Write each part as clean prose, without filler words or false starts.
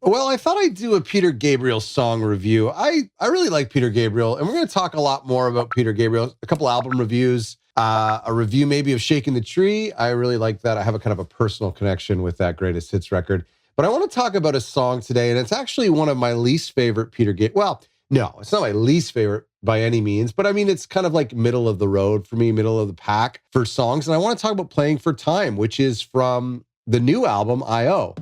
Well, I thought I'd do a Peter Gabriel song review. I really like Peter Gabriel, and we're going to talk a lot more about Peter Gabriel. A couple album reviews, a review maybe of Shaking the Tree. I really like that. I have a kind of a personal connection with that greatest hits record. But I want to talk about a song today, and it's actually one of my least favorite Peter Gabriel. Well, no, it's not my least favorite by any means, but I mean, it's kind of like middle of the road for me, middle of the pack for songs. And I want to talk about Playing for Time, which is from the new album, I.O.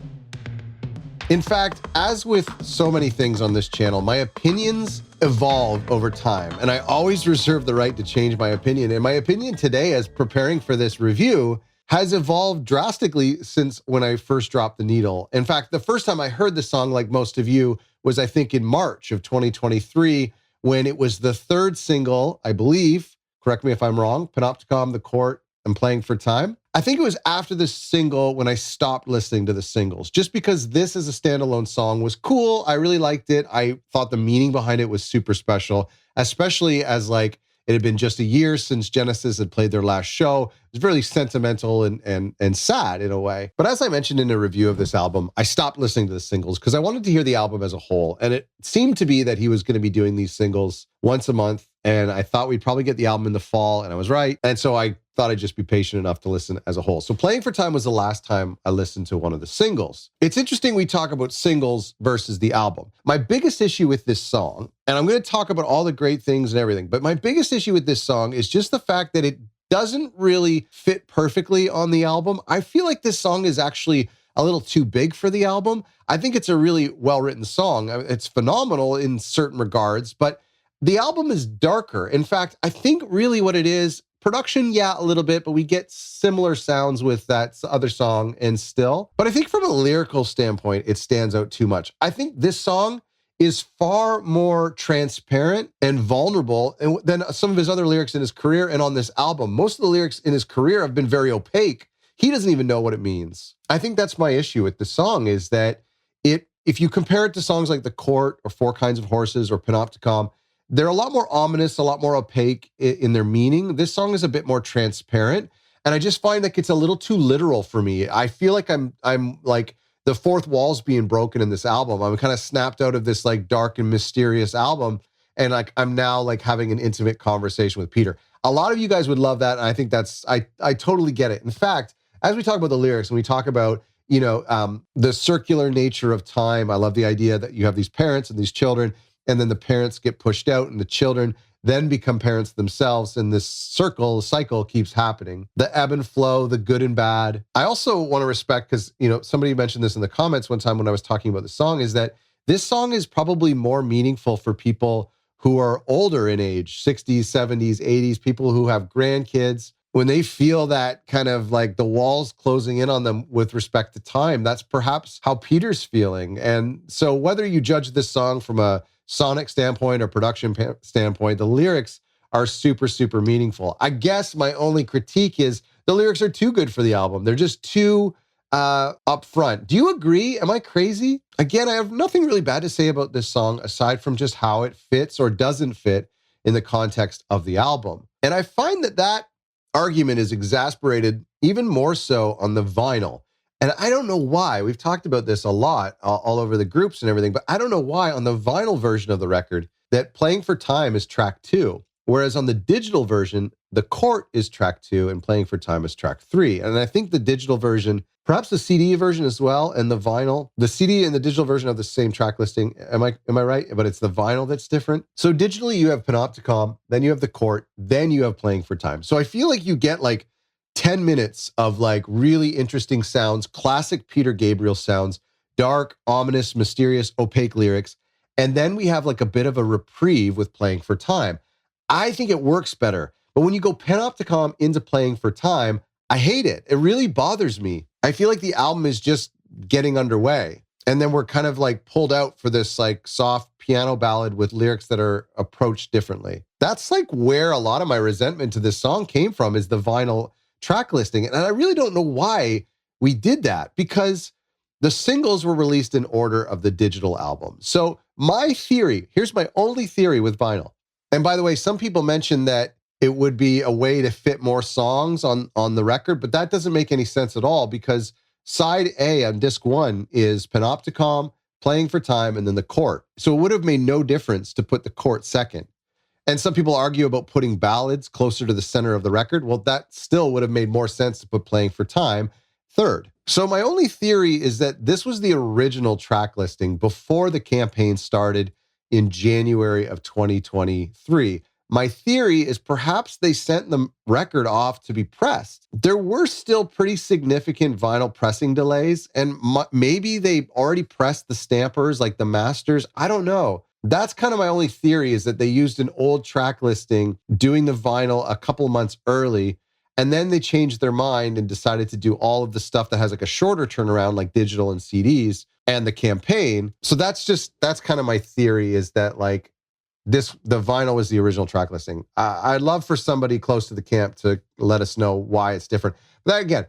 In fact, as with so many things on this channel, my opinions evolve over time, and I always reserve the right to change my opinion. And my opinion today, as preparing for this review, has evolved drastically since when I first dropped the needle. In fact, the first time I heard the song, like most of you, was I think in March of 2023, when it was the third single, I believe, correct me if I'm wrong, Panopticon, The Court, and Playing for Time. I think it was after this single when I stopped listening to the singles, just because this as a standalone song was cool. I really liked it. I thought the meaning behind it was super special, especially as like it had been just a year since Genesis had played their last show. It was really sentimental and sad in a way. But as I mentioned in a review of this album, I stopped listening to the singles because I wanted to hear the album as a whole. And it seemed to be that he was going to be doing these singles once a month. And I thought we'd probably get the album in the fall, and I was right. And so I thought I'd just be patient enough to listen as a whole. So Playing for Time was the last time I listened to one of the singles. It's interesting we talk about singles versus the album. My biggest issue with this song, and I'm going to talk about all the great things and everything, but my biggest issue with this song is just the fact that it doesn't really fit perfectly on the album. I feel like this song is actually a little too big for the album. I think it's a really well-written song. It's phenomenal in certain regards, but the album is darker. In fact, I think really what it is, production, yeah, a little bit, but we get similar sounds with that other song and still. But I think from a lyrical standpoint, it stands out too much. I think this song is far more transparent and vulnerable than some of his other lyrics in his career and on this album. Most of the lyrics in his career have been very opaque. He doesn't even know what it means. I think that's my issue with the song is that if you compare it to songs like The Court or Four Kinds of Horses or Panopticon, they're a lot more ominous, a lot more opaque in their meaning. This song is a bit more transparent, and I just find that it's a little too literal for me. I feel like I'm like the fourth wall's being broken in this album. I'm kind of snapped out of this like dark and mysterious album, and like I'm now like having an intimate conversation with Peter. A lot of you guys would love that, and I think that's I totally get it. In fact, as we talk about the lyrics and we talk about the circular nature of time, I love the idea that you have these parents and these children. And then the parents get pushed out and the children then become parents themselves. And this cycle keeps happening. The ebb and flow, the good and bad. I also want to respect, because, somebody mentioned this in the comments one time when I was talking about the song, is that this song is probably more meaningful for people who are older in age, 60s, 70s, 80s, people who have grandkids. When they feel that kind of like the walls closing in on them with respect to time, that's perhaps how Peter's feeling. And so whether you judge this song from a sonic standpoint or production standpoint, the lyrics are super, super meaningful. I guess my only critique is the lyrics are too good for the album. They're just too upfront. Do you agree? Am I crazy? Again, I have nothing really bad to say about this song aside from just how it fits or doesn't fit in the context of the album. And I find that argument is exasperated even more so on the vinyl. And I don't know why. We've talked about this a lot all over the groups and everything, but I don't know why on the vinyl version of the record that Playing for Time is track 2, whereas on the digital version, The Court is track 2 and Playing for Time is track 3. And I think the digital version, perhaps the CD version as well, and the vinyl, the CD and the digital version have the same track listing. Am I right? But it's the vinyl that's different. So digitally, you have Panopticon, then you have The Court, then you have Playing for Time. So I feel like you get like 10 minutes of like really interesting sounds, classic Peter Gabriel sounds, dark, ominous, mysterious, opaque lyrics. And then we have like a bit of a reprieve with Playing for Time. I think it works better. But when you go Panopticon into Playing for Time, I hate it. It really bothers me. I feel like the album is just getting underway. And then we're kind of like pulled out for this like soft piano ballad with lyrics that are approached differently. That's like where a lot of my resentment to this song came from, is the vinyl track listing. And I really don't know why we did that, because the singles were released in order of the digital album. So my theory, here's my only theory with vinyl. And by the way, some people mentioned that it would be a way to fit more songs on the record, but that doesn't make any sense at all, because side A on disc 1 is Panopticon, Playing for Time, and then The Court. So it would have made no difference to put The Court second. And some people argue about putting ballads closer to the center of the record. Well, that still would have made more sense to put Playing for Time third. So my only theory is that this was the original track listing before the campaign started in January of 2023. My theory is perhaps they sent the record off to be pressed. There were still pretty significant vinyl pressing delays, and maybe they already pressed the stampers like the masters. I don't know. That's kind of my only theory, is that they used an old track listing doing the vinyl a couple months early, and then they changed their mind and decided to do all of the stuff that has like a shorter turnaround, like digital and CDs and the campaign. So that's kind of my theory, is that like the vinyl was the original track listing. I'd love for somebody close to the camp to let us know why it's different. But that, again,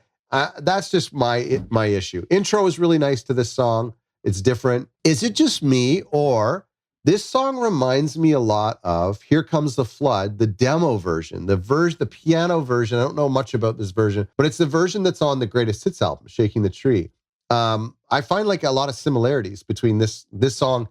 that's just my issue. Intro is really nice to this song. It's different. Is it just me, or this song reminds me a lot of Here Comes the Flood, the demo version, the piano version. I don't know much about this version, but it's the version that's on the Greatest Hits album, Shaking the Tree. I find like a lot of similarities between this song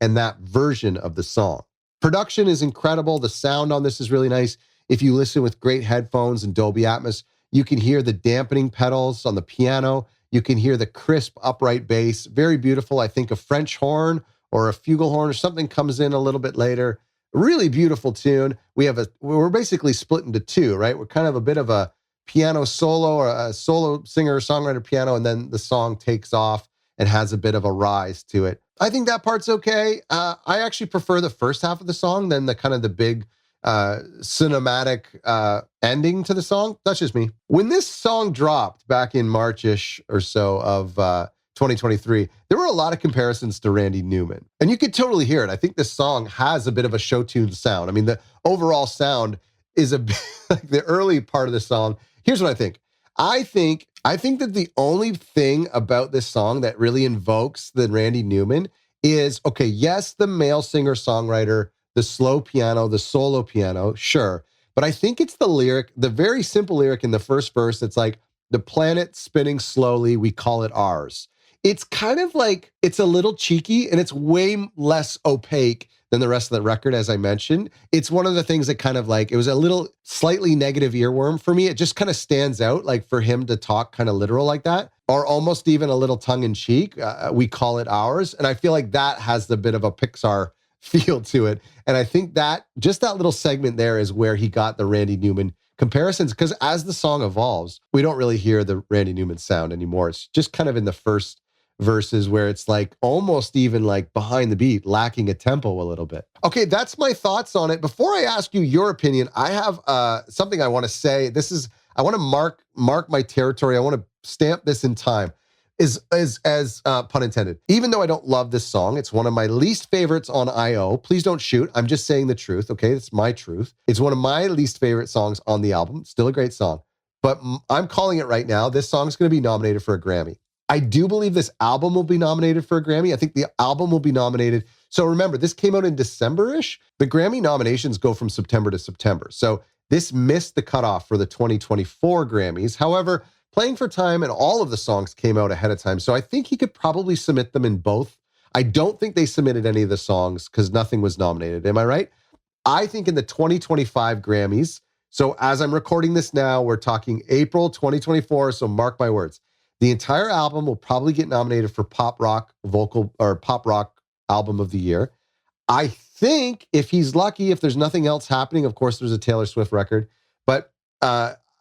and that version of the song. Production is incredible. The sound on this is really nice. If you listen with great headphones and Dolby Atmos, you can hear the dampening pedals on the piano. You can hear the crisp upright bass. Very beautiful. I think a French horn or a flugelhorn or something comes in a little bit later. Really beautiful tune. We're basically split into two, right? We're kind of a bit of a piano solo, or a solo singer, songwriter piano, and then the song takes off and has a bit of a rise to it. I think that part's okay. I actually prefer the first half of the song than the kind of the big cinematic ending to the song. That's just me. When this song dropped back in March-ish or so of 2023, there were a lot of comparisons to Randy Newman. And you could totally hear it. I think this song has a bit of a show tune sound. I mean, the overall sound is a bit like the early part of the song. Here's what I think. I think that the only thing about this song that really invokes the Randy Newman is, okay, yes, the male singer-songwriter, the slow piano, the solo piano, sure. But I think it's the lyric, the very simple lyric in the first verse that's like, the planet spinning slowly, we call it ours. It's kind of like, it's a little cheeky, and it's way less opaque than the rest of the record, as I mentioned. It's one of the things that kind of like, it was a little slightly negative earworm for me. It just kind of stands out, like for him to talk kind of literal like that, or almost even a little tongue in cheek. We call it ours. And I feel like that has the bit of a Pixar feel to it. And I think that just that little segment there is where he got the Randy Newman comparisons, because as the song evolves, we don't really hear the Randy Newman sound anymore. It's just kind of in the first verses where it's like almost even like behind the beat, lacking a tempo a little bit. Okay, that's my thoughts on it. Before I ask you your opinion, I have something I want to say. I want to mark my territory. I want to stamp this in time. As pun intended. Even though I don't love this song, it's one of my least favorites on I.O. Please don't shoot. I'm just saying the truth, okay? It's my truth. It's one of my least favorite songs on the album. Still a great song. But I'm calling it right now. This song's going to be nominated for a Grammy. I do believe this album will be nominated for a Grammy. I think the album will be nominated. So remember, this came out in December-ish. The Grammy nominations go from September to September. So this missed the cutoff for the 2024 Grammys. However, Playing for Time and all of the songs came out ahead of time. So I think he could probably submit them in both. I don't think they submitted any of the songs because nothing was nominated. Am I right? I think in the 2025 Grammys, so as I'm recording this now, we're talking April 2024. So mark my words. The entire album will probably get nominated for pop rock vocal or pop rock album of the year. I think if he's lucky, if there's nothing else happening, of course, there's a Taylor Swift record, but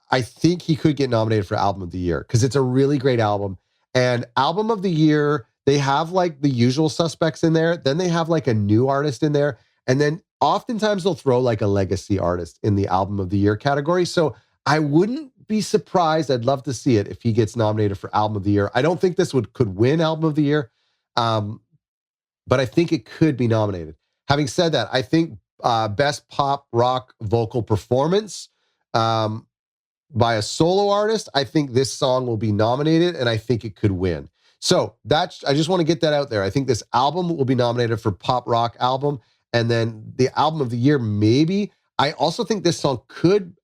I think he could get nominated for album of the year because it's a really great album. And album of the year, they have like the usual suspects in there. Then they have like a new artist in there. And then oftentimes they'll throw like a legacy artist in the album of the year category. So I wouldn't be surprised. I'd love to see it if he gets nominated for album of the year. I don't think this could win album of the year, but I think it could be nominated. Having said that, I think best pop rock vocal performance by a solo artist, I think this song will be nominated, and I think it could win. So I just want to get that out there. I think this album will be nominated for pop rock album, and then the album of the year, maybe. I also think this song could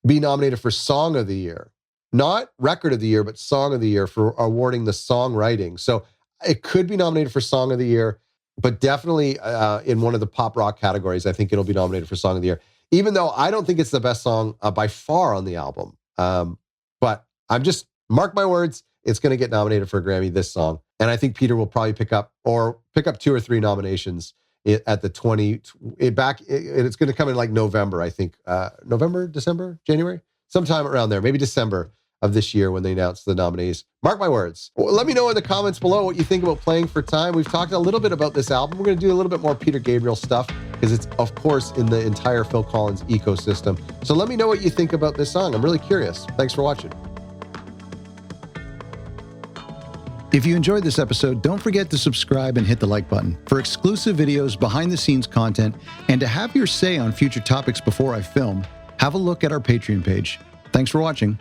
be nominated for Song of the Year. Not Record of the Year, but Song of the Year for awarding the songwriting. So it could be nominated for Song of the Year, but definitely in one of the pop rock categories, I think it'll be nominated for Song of the Year, even though I don't think it's the best song by far on the album. But I'm just, mark my words, it's going to get nominated for a Grammy, this song. And I think Peter will probably pick up 2 or 3 nominations at the it's going to come in like November, I think. November, December, January? Sometime around there, maybe December of this year when they announce the nominees. Mark my words. Well, let me know in the comments below what you think about Playing for Time. We've talked a little bit about this album. We're going to do a little bit more Peter Gabriel stuff because it's, of course, in the entire Phil Collins ecosystem. So let me know what you think about this song. I'm really curious. Thanks for watching. If you enjoyed this episode, don't forget to subscribe and hit the like button for exclusive videos, behind-the-scenes content, and to have your say on future topics before I film, have a look at our Patreon page. Thanks for watching.